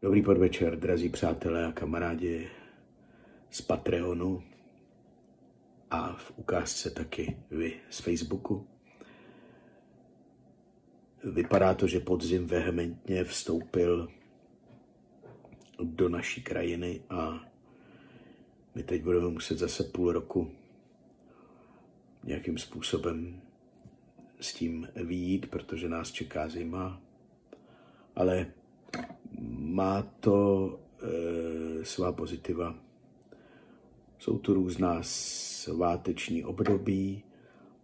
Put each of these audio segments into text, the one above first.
Dobrý podvečer, drazí přátelé a kamarádi z Patreonu a v ukázce taky vy z Facebooku. Vypadá to, že podzim vehementně vstoupil do naší krajiny a my teď budeme muset zase půl roku nějakým způsobem s tím vyjít, protože nás čeká zima, ale má to svá pozitiva. Jsou tu různá sváteční období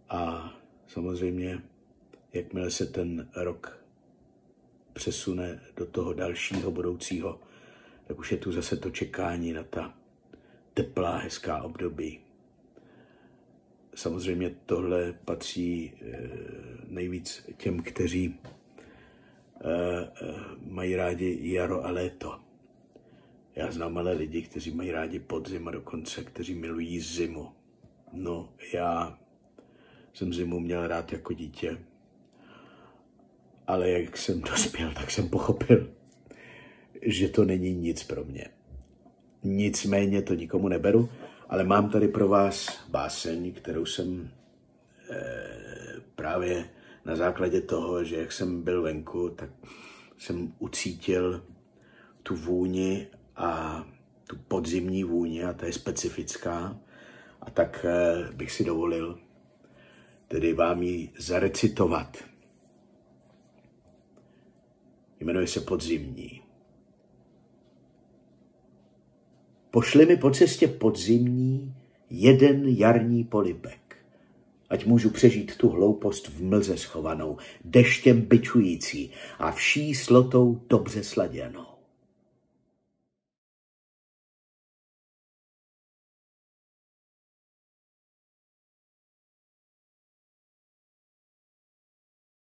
a samozřejmě, jakmile se ten rok přesune do toho dalšího budoucího, tak už je tu zase to čekání na ta teplá, hezká období. Samozřejmě tohle patří nejvíc těm, kteří mají rádi jaro a léto. Já znám ale lidi, kteří mají rádi podzim a dokonce, kteří milují zimu. No, já jsem zimu měl rád jako dítě, ale jak jsem dospěl, tak jsem pochopil, že to není nic pro mě. Nicméně to nikomu neberu, ale mám tady pro vás báseň, kterou jsem právě na základě toho, že jak jsem byl venku, tak jsem ucítil tu vůni a tu podzimní vůni a ta je specifická. A tak bych si dovolil tedy vám ji zarecitovat. Jmenuje se Podzimní. Pošli mi po cestě podzimní jeden jarní polibek, ať můžu přežít tu hloupost v mlze schovanou, deštěm bičující a vší slotou dobře sladěnou.